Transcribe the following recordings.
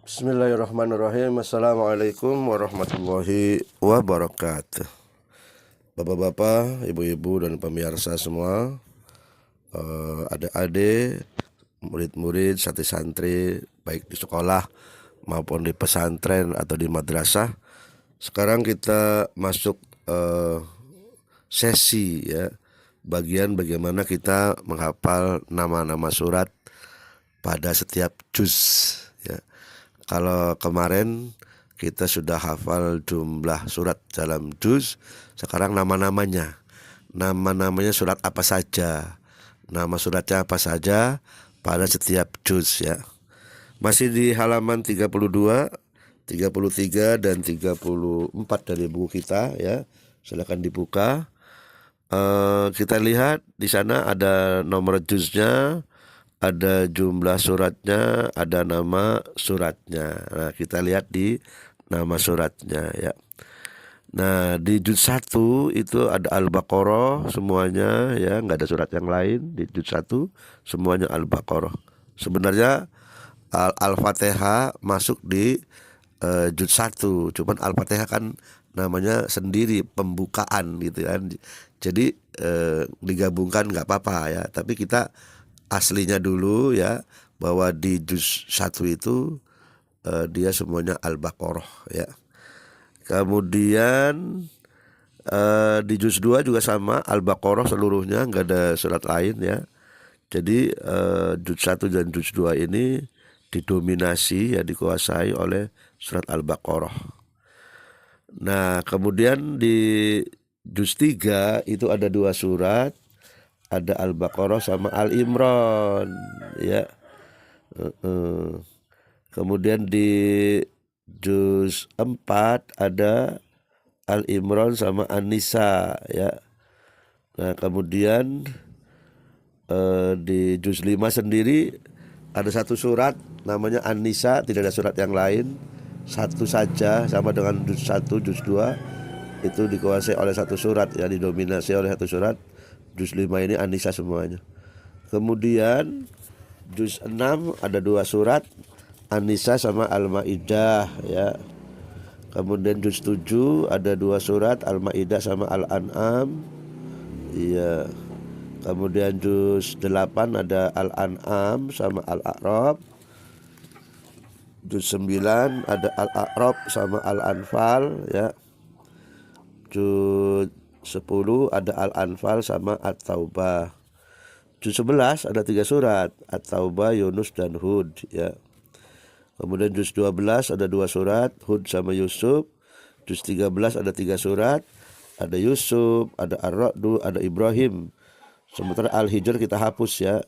Bismillahirrahmanirrahim. Assalamualaikum warahmatullahi wabarakatuh. Bapak-bapak, ibu-ibu dan pemirsa semua, adik-adik, murid-murid, santri-santri, baik di sekolah maupun di pesantren atau di madrasah. Sekarang kita masuk sesi ya, bagian bagaimana kita menghafal nama-nama surat pada setiap juz ya. Kalau kemarin kita sudah hafal jumlah surat dalam juz, sekarang nama-namanya. Nama-namanya surat apa saja, nama suratnya apa saja pada setiap juz ya. Masih di halaman 32, 33 dan 34 dari buku kita ya. Silakan dibuka. Kita lihat di sana ada nomor juznya, ada jumlah suratnya, ada nama suratnya. Nah, kita lihat di nama suratnya ya. Nah, di juz 1 itu ada Al-Baqarah semuanya ya, nggak ada surat yang lain. Di juz 1 semuanya Al-Baqarah. Sebenarnya Al-Fatihah masuk di juz 1, cuman Al-Fatihah kan namanya sendiri pembukaan gitu kan. Jadi digabungkan nggak apa-apa ya, tapi kita aslinya dulu ya, bahwa di juz 1 itu dia semuanya Al-Baqarah ya. Kemudian di juz 2 juga sama, Al-Baqarah seluruhnya, nggak ada surat lain ya. Jadi juz 1 dan juz 2 ini didominasi ya, dikuasai oleh surat Al-Baqarah. Nah, kemudian di juz 3 itu ada 2 surat, ada Al-Baqarah sama Al-Imran ya. Kemudian di juz 4 ada Al-Imran sama An-Nisa ya. Nah, kemudian di juz 5 sendiri ada 1 surat namanya An-Nisa, tidak ada surat yang lain, 1 saja, sama dengan juz 1, juz 2 itu dikuasai oleh 1 surat ya, didominasi oleh 1 surat. Juz 5 ini An-Nisa semuanya. Kemudian juz 6 ada 2 surat, An-Nisa sama Al-Maidah ya. Kemudian juz 7 ada 2 surat, Al-Maidah sama Al-An'am ya. Kemudian juz 8 ada Al-An'am sama Al-A'raf. Juz 9 ada Al-A'raf sama Al-Anfal ya. Juz 10 ada Al-Anfal sama At-Taubah. Juz 11 ada 3 surat, At-Taubah, Yunus dan Hud ya. Kemudian juz 12 ada 2 surat, Hud sama Yusuf. Juz 13 ada 3 surat, ada Yusuf, ada Ar-Ra'du, ada Ibrahim. Sementara Al-Hijr kita hapus ya,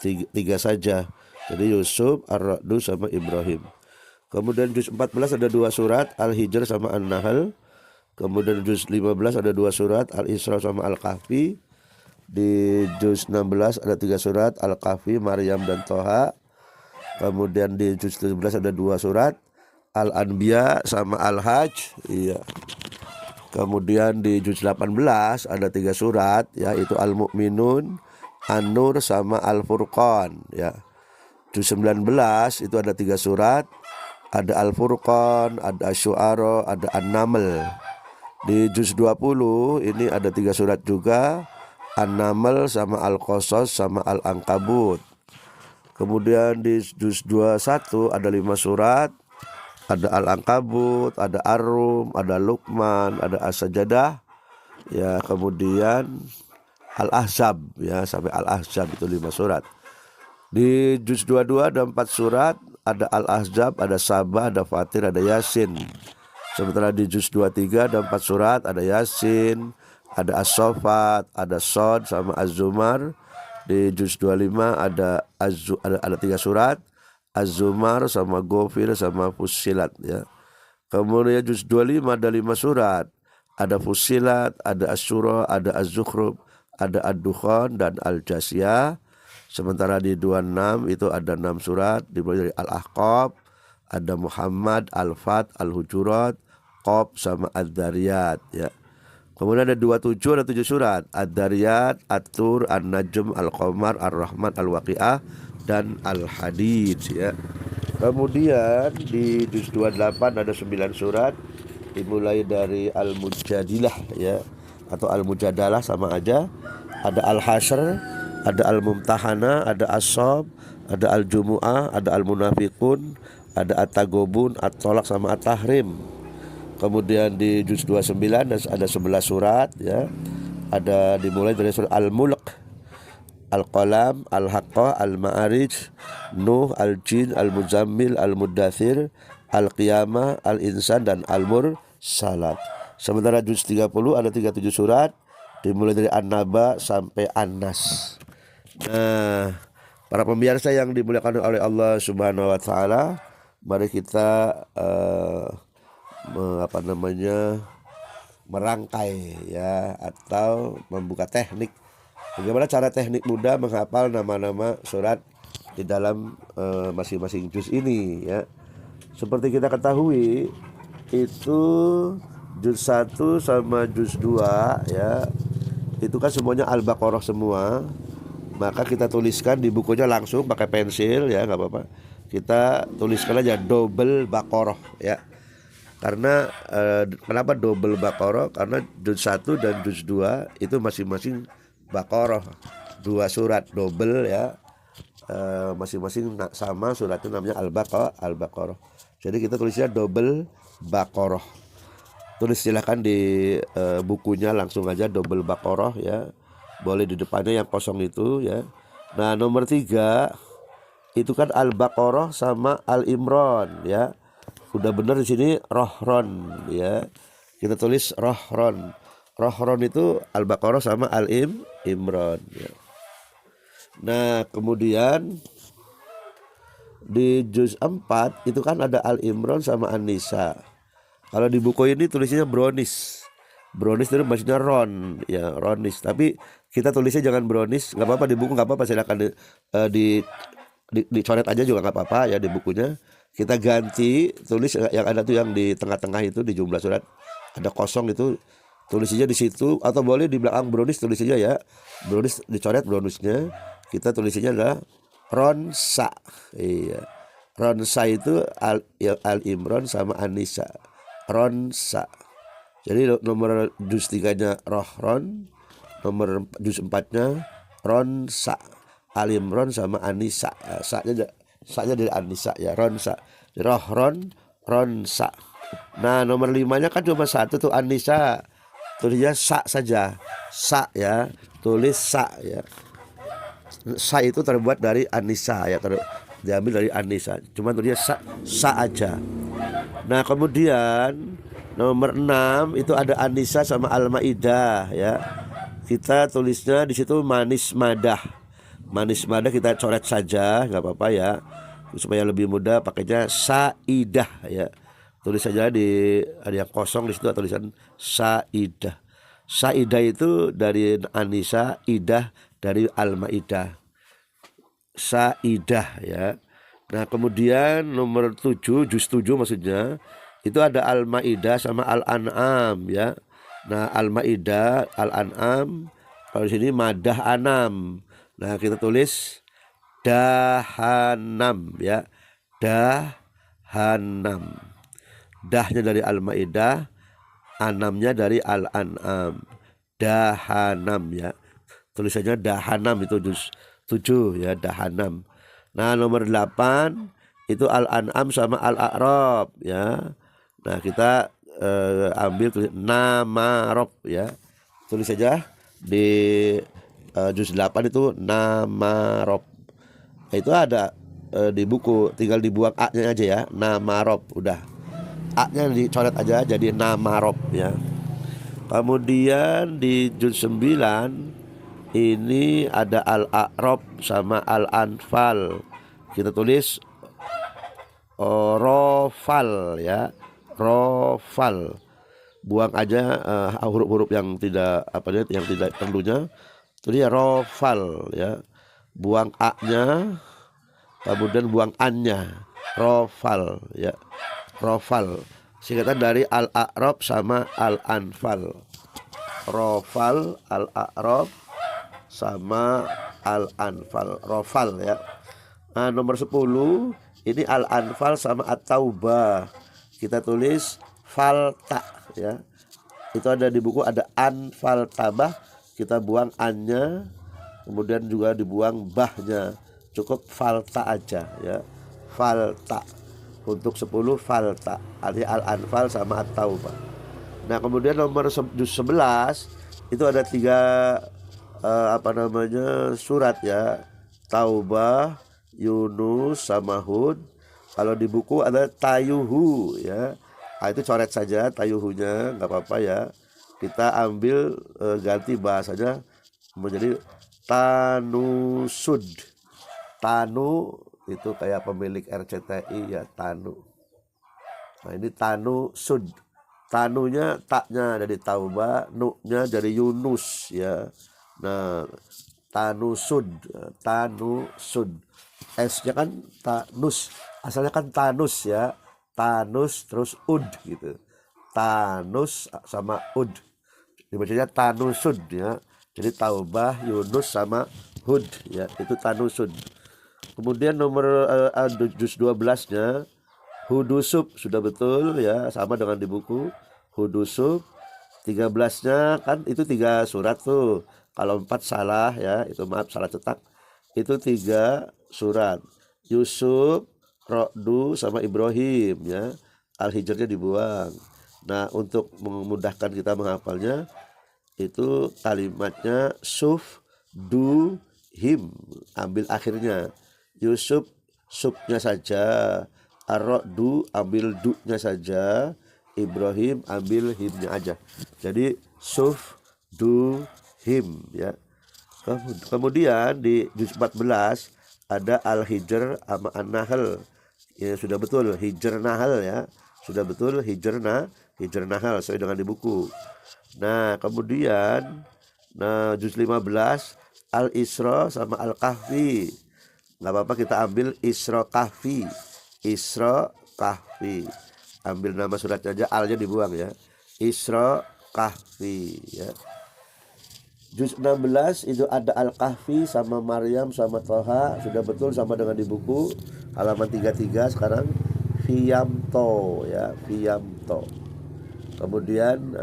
3 saja. Jadi Yusuf, Ar-Ra'du sama Ibrahim. Kemudian juz 14 ada 2 surat, Al-Hijr sama An-Nahl. Kemudian juz 15 ada 2 surat, Al-Isra sama Al-Kahfi. Di juz 16 ada 3 surat, Al-Kahfi, Maryam dan Toha. Kemudian di juz 17 ada 2 surat, Al-Anbiya sama Al-Hajj iya. Kemudian di juz 18 ada 3 surat, yaitu Al-Mu'minun, An-Nur sama Al-Furqan ya. Juz 19 itu ada 3 surat, ada Al-Furqan, ada Asy-Syu'ara, ada An-Naml. Di juz 20 ini ada 3 surat juga, An-Naml sama Al-Qasas sama Al-Ankabut. Kemudian di juz 21 ada 5 surat, ada Al-Ankabut, ada Ar-Rum, ada Luqman, ada As-Sajadah ya. Kemudian Al-Ahzab ya, sampai Al-Ahzab itu 5 surat. Di juz 22 ada 4 surat, ada Al-Ahzab, ada Sabah, ada Fatir, ada Yasin. Sementara di juz 23 ada 4 surat, ada Yasin, ada As-Saffat, ada Shad sama Az-Zumar. Di juz 25 ada 3 surat, Az-Zumar sama Ghafir sama Fussilat ya. Kemudian juz 25 ada 5 surat, ada Fussilat, ada Asy-Syura, ada Az-Zukhruf, ada Ad-Dukhan dan Al-Jasiyah. Sementara di 26 itu ada 6 surat, dimulai dari Al-Ahqaf, ada Muhammad, Al-Fat, Al-Hujurat, Qaf sama Ad-Dzariyat ya. Kemudian ada 27 ada 7 surat, Ad-Dzariyat, At-Tur, An-Najm, Al-Qamar, Ar-Rahman, Al-Waqiah dan Al-Hadid ya. Kemudian di juz 28 ada 9 surat, dimulai dari Al-Mujadilah ya, atau Al-Mujadalah sama aja. Ada Al-Hasyr, ada Al-Mumtahana, ada As-Saff, ada Al-Jumu'ah, ada Al-Munafiqun, ada At-Taghabun, At-Thalaq sama At-Tahrim. Kemudian di juz 29 ada 11 surat ya. Ada dimulai dari surat Al-Mulk, Al-Qalam, Al-Haqqah, Al-Ma'arij, Nuh, Al-Jin, Al-Muzammil, Al-Muddathir, Al-Qiyamah, Al-Insan, dan Al-Mursalat. Sementara juz 30 ada 37 surat, dimulai dari An-Naba sampai An-Nas. Nah, para pemirsa yang dimuliakan oleh Allah Subhanahu wa taala, mari kita merangkai ya, atau membuka teknik bagaimana cara teknik mudah menghafal nama-nama surat di dalam masing-masing juz ini ya. Seperti kita ketahui, itu juz 1 sama juz 2 ya, itu kan semuanya Al-Baqarah semua. Maka kita tuliskan di bukunya langsung pakai pensil ya, nggak apa-apa. Kita tuliskan aja double Baqarah ya. Karena kenapa double Baqarah? Karena juz 1 dan juz 2 itu masing-masing Baqarah, 2 surat double ya, masing-masing sama suratnya namanya Al-Baqarah. Jadi kita tulisnya double Baqarah. Tulis silahkan di bukunya langsung aja double Baqarah ya. Boleh di depannya yang kosong itu ya. Nah, nomor 3 itu kan Al-Baqarah sama Al-Imran ya. Udah benar di sini Rohron ya. Kita tulis Rohron. Rohron itu Al-Baqarah sama Al-Imran ya. Nah, kemudian di juz 4 itu kan ada Al-Imran sama An-Nisa. Kalau di buku ini tulisnya Bronis. Bronis itu maksudnya Ron ya, Ronis. Tapi kita tulisnya jangan Bronis, nggak apa-apa di buku, nggak apa-apa, silakan dicoret aja juga nggak apa-apa ya di bukunya. Kita ganti tulis yang ada tuh yang di tengah-tengah itu di jumlah surat ada kosong itu, tulisnya di situ, atau boleh di belakang Bronis tulisnya ya. Bronis dicoret Bronisnya. Kita tulisnya adalah Ronsa. Iya. Ronsa itu Al-Imran sama An-Nisa. Ronsa. Jadi nomor juz 3-nya Rohron, nomor juz 4-nya Ronsa. Al-Imran sama An-Nisa. Sa-nya dari An-Nisa ya, Ronsa. Rohron, Ronsa. Nah, nomor 5-nya kan cuma satu tuh, An-Nisa. Tulisnya sa saja. Sa ya, tulis sa ya. Sa itu terbuat dari An-Nisa ya, diambil dari An-Nisa. Cuma tulisnya sa aja. Nah, kemudian nomor 6 itu ada An-Nisa sama Al-Maidah ya. Kita tulisnya di situ manis madah. Manis madah kita coret saja, nggak apa-apa ya. Supaya lebih mudah pakainya Saidah ya. Tulis saja ada yang kosong di situ tulisan Saidah. Saidah itu dari An-Nisa, Idah dari Al-Maidah. Saidah ya. Nah, kemudian nomor 7, juz 7 maksudnya, itu ada Al-Maidah sama Al-An'am ya. Nah, Al-Maidah, Al-An'am, kalau di sini madah anam. Nah, kita tulis dahanam ya. Dahanam. Dahnya dari Al-Maidah, anamnya dari Al-An'am. Dahanam ya. Tulisannya dahanam itu juz 7 ya, dahanam. Nah, nomor 8 itu Al-An'am sama Al-A'raf ya. Nah, kita ambil tulis nama Rob ya. Tulis saja di juz 8 itu nama Rob. Itu ada di buku, tinggal dibuang A-nya aja ya, nama Rob, udah. A-nya dicoret aja jadi nama Rob ya. Kemudian di juz 9 ini ada Al-A'raf sama Al-Anfal. Kita tulis Rofal ya. Rofal. Buang aja huruf-huruf yang tidak yang tidak perlunya. Tulis Rofal ya. Buang A-nya, kemudian buang An-nya. Rofal ya. Rofal. Singkatan dari Al-A'raf sama Al-Anfal. Rofal, Al-A'raf sama Al-Anfal. Rofal ya. Nah, nomor 10 Ini Al-Anfal sama At-Taubah. Kita tulis falta ya. Itu ada di buku, ada Anfal tabah, kita buang annya, kemudian juga dibuang bahnya. Cukup falta aja ya. Falta. Untuk 10 falta. Artinya Al-Anfal sama At-Taubah. Nah, kemudian nomor juz 11 itu ada 3 surat ya. Taubah, Yunus sama Hud. Kalau di buku ada Tayuhu ya. Nah, itu coret saja Tayuhunya, nggak apa-apa ya. Kita ambil ganti bahasanya menjadi Tanusud. Tanu itu kayak pemilik RCTI ya, Tanu. Nah, ini Tanusud. Tanunya taknya dari Taubah, nu-nya dari Yunus ya. Nah, Tanusud, Tanusud. S-nya kan Tanus. Asalnya kan Tanus ya. Tanus terus ud gitu. Tanus sama ud. Dibacanya Tanusud ya. Jadi Taubah, Yunus sama Hud ya. Itu Tanusud. Kemudian nomor juz 12-nya Hudusub, sudah betul ya, sama dengan di buku. Hudusub. 13-nya kan itu 3 surat tuh. Kalau 4 salah ya, itu maaf salah cetak. Itu 3 surat. Yusuf, Ro'du sama Ibrahim ya. Al-Hijrnya dibuang. Nah, untuk memudahkan kita menghafalnya, itu kalimatnya suf, du, him, ambil akhirnya. Yusuf subnya saja, Ar-Ro'du ambil du-nya saja, Ibrahim ambil himnya aja. Jadi suf, du, him ya. Kemudian di juz 14 ada Al-Hijr sama An-Nahl. Ya sudah betul, Hijr Nahl ya. Sudah betul, Hijr Nahl sesuai dengan di buku. Nah, kemudian juz 15 Al-Isra sama Al-Kahfi. Nggak apa-apa kita ambil Isra Kahfi. Isra Kahfi. Ambil nama suratnya aja, alnya dibuang ya. Isra Kahfi ya. Juz 16 itu ada Al-Kahfi sama Maryam sama Toha. Sudah betul sama dengan di buku. Halaman 33 sekarang. Fiyamto ya, Fiyamto. Kemudian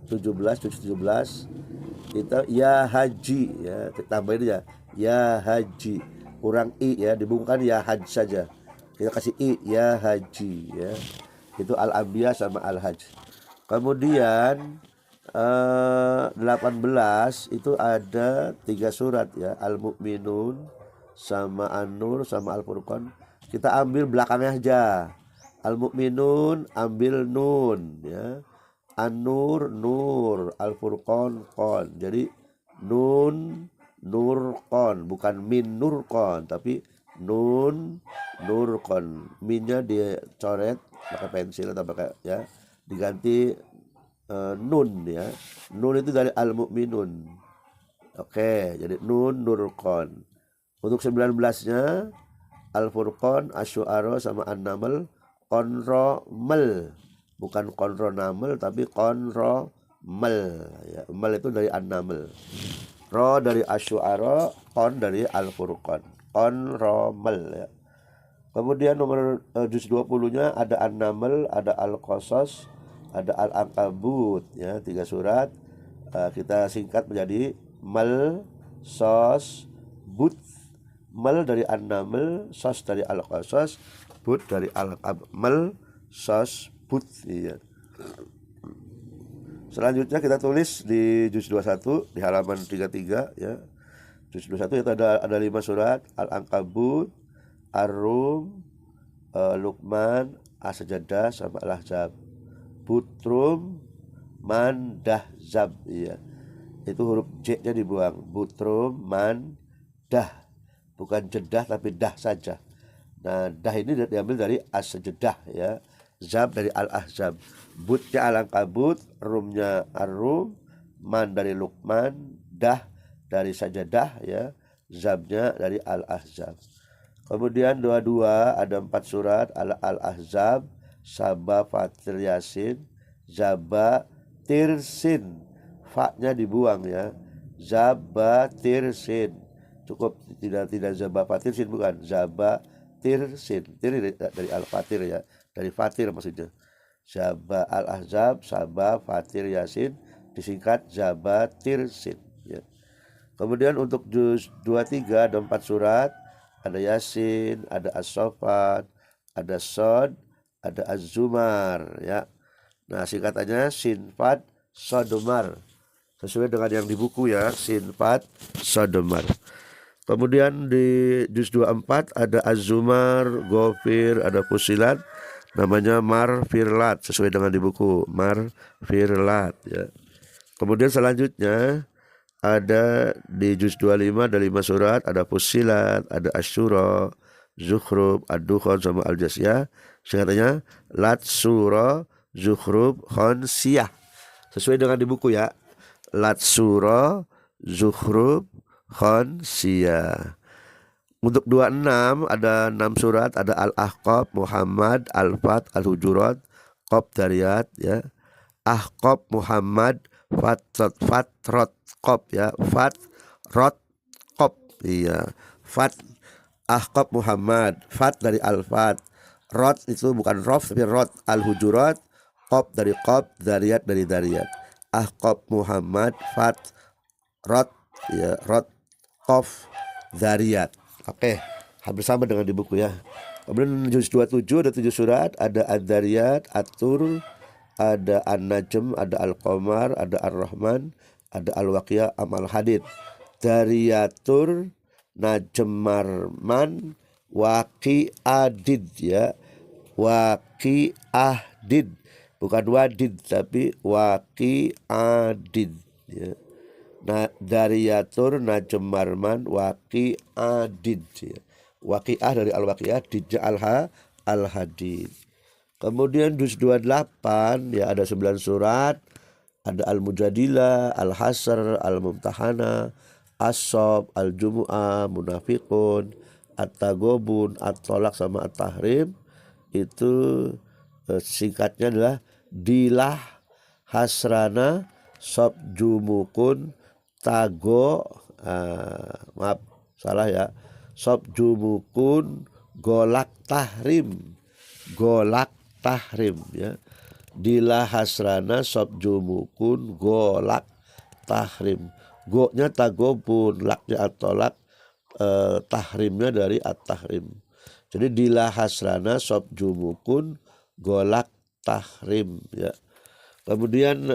17 itu ya haji ya, tambahin ya. Ya haji. Kurang i ya, di buku kan ya haj saja. Kita kasih i, ya haji ya. Itu Al-Anbiya sama Al-Hajj. Kemudian 18 itu ada 3 surat ya, Al-Mu'minun sama An-Nur sama Al-Furqan. Kita ambil belakangnya aja. Al-Mu'minun ambil nun ya. An-Nur nur, Al-Furqan qon. Jadi nun nur qon, bukan min nur qon, tapi nun nur qon. Minnya dicoret pakai pensil atau pakai ya, diganti nun ya. Nun itu dari Al-Mu'minun. Oke, jadi nun nurqon. Untuk 19-nya Al-Furqan, Asy-Syu'ara sama An-Naml, Qonromel. Bukan Qonronamel tapi Qonromel ya. Mel itu dari An-Naml. Ro dari Asy-Syu'ara, Qon dari Al-Furqan. Qonromel ya. Kemudian nomor juz 20-nya ada An-Naml, ada Al-Qasas, ada Al-Ankabut ya, 3 surat. Kita singkat menjadi Mal, Sos, But. Mal dari An-Naml, Sos dari Al-Qasas, But dari Al-Ankabut. Mal, Sos, But ya. Selanjutnya kita tulis di juz 21 di halaman 33 ya. Juz 21 itu ada 5 surat, Al-Ankabut, Ar-Rum, Luqman, As-Sajdah sama Al-Ahzab. Butrum, Man, Dah, Zab ya. Itu huruf J-nya dibuang. Butrum, Man, Dah. Bukan jedah tapi dah saja. Nah, dah ini diambil dari As-Sajdah ya. Zab dari Al-Ahzab. Butnya Al-Ankabut, Rumnya Ar-Rum, Man dari Luqman, Dah dari Sajdah ya. Zabnya dari Al-Ahzab. Kemudian 22 ada 4 surat, Al-Ahzab, Saba, Fatir, Yasin, Zaba, Tirsin. Fa-nya dibuang ya. Zaba, Tirsin. Cukup tidak Zaba, Fatir, Sin bukan. Zaba, tirsin. Tir dari al-fatir ya, dari fatir maksudnya. Zaba al-ahzab, Saba, Fatir, Yasin disingkat Zabatirsin ya. Kemudian untuk juz 23 ada 4 surat, ada Yasin, ada As-Saffat, ada Shad, ada Az-Zumar ya. Nah, singkatannya Sinfat Sodomar. Sesuai dengan yang di buku ya, Sinfat Sodomar. Kemudian di juz 24 ada Az-Zumar, Ghafir, ada Fusilat, namanya Marfirlat sesuai dengan di buku Marfirlat ya. Kemudian selanjutnya ada di juz 25 ada 5 surat, ada Fusilat, ada Asyura, Zukhruf, Ad-Dukhan sama Al-Jasiyah. Singkatannya Lat, Sura, Zukhruf, Khonsiyah. Sesuai dengan di buku ya. Lat, Sura, Zukhruf, Khonsiyah. Untuk 26 ada 6 surat, ada Al-Ahqaf, Muhammad, Al-Fat, Al-Hujurat, Qaf, Dariyat ya. Ahqaf, Muhammad, Fatrot, Qaf ya. Fatrot, Qaf. Iya. Fat, Ahqaf, Muhammad, Fat dari Al-Fat. Rot itu bukan Rof tapi Rot. Al-Hujurat, Qaf dari Qaf, Dariyat dari Dariyat. Ahqaf, Muhammad, Fatrot ya. Rot, Qaf, Dariyat. Oke, hampir sama dengan di buku ya. Kemudian juz 27 ada 7 surat, ada Ad-Dariyat, At-Tur, ada An-Najm, ada Al-Qamar, ada Ar-Rahman, ada Al-Waqiah, Amal Hadid. Dariyatur, Najm, Marman, Waqi'adid ya. Waqi'adid, bukan wadid tapi Waqi'adid ya. Nah, Dariyatur, Najm, Marman, Waqi'adid ya. Waqi'ah dari Al-Waqi'ah, Didja Al-Hadid. Kemudian juz 28 ya ada 9 surat, ada Al-Mujadilah, Al-Hasr, Al-Mumtahana, As-Sob, Al-Jumu'ah, Munafiqun, At-Taghabun, At-Tolak sama At-Tahrim. Itu singkatnya adalah Dilah, Hasrana, Sob, Jumukun, Tago, maaf salah ya, Sob, Jumukun, Golak, Tahrim. Golak, Tahrim ya. Dilah, Hasrana, Sob, Jumukun, Golak, Tahrim. Go-nya Tagobun, laknya At-Tolak, tahrimnya dari At-Tahrim. Jadi Dilah, Hasrana, Sob, Jumukun, Golak, Tahrim ya. Kemudian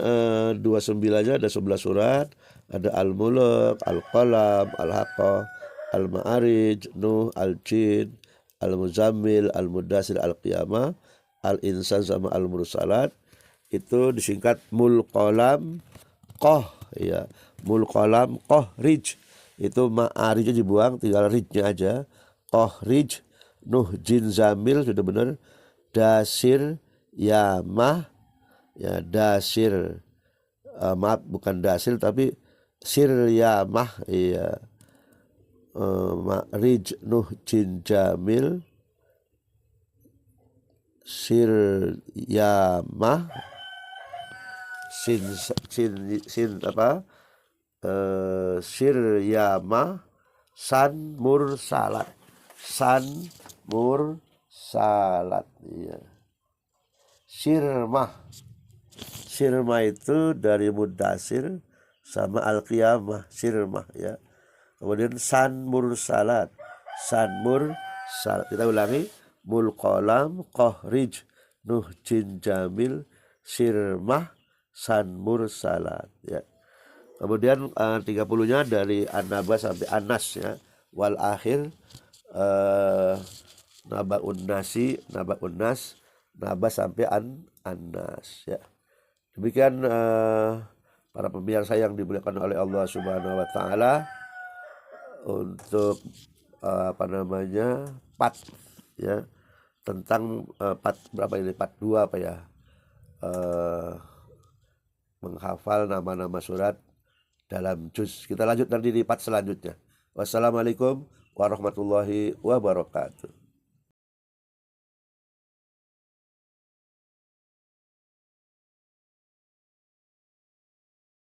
29-nya ada 11 surat, ada Al-Mulk, Al-Qalam, Al-Haqqah, Al-Ma'arij, Nuh, Al-Jin, Al-Muzammil, Al-Mudassir, Al-Qiyamah, Al-Insan sama Al-Mursalat. Itu disingkat Mulqalam Qoh ya. Mulqalam Qoh Rij. Itu Ma'arijnya dibuang, tinggal Rijnya aja. Qoh Rij, Nuh, Jin, Zamil sudah benar. Dasir, Yamah ya. Dasir, maaf bukan Dasir tapi Siryamah iya. Ma'rij, Nuh, Jin, Jamil, Siryamah, sin apa? Siryamah, San Mursalat. San Mursalat iya. Sirmah. Sirmah itu dari Mudassir sama Al-Qiyamah, Sirmah ya. Kemudian San Mursalat. San Mursalat. Kita ulangi. Mulqalam, Qoh Rij, Nuh, Jin, Jamil, Sirmah, San Mursalat ya. Kemudian 30-nya dari An-Naba sampai An-Nas ya. Wal akhir Naba'un Nasi, Naba'un Nas, Naba sampai An-Nas ya. Demikian para pemirsa yang dimuliakan oleh Allah Subhanahu wa taala untuk part ya tentang part berapa ini, part 2 apa ya, menghafal nama-nama surat dalam juz. Kita lanjut nanti di part selanjutnya. Wassalamualaikum warahmatullahi wabarakatuh.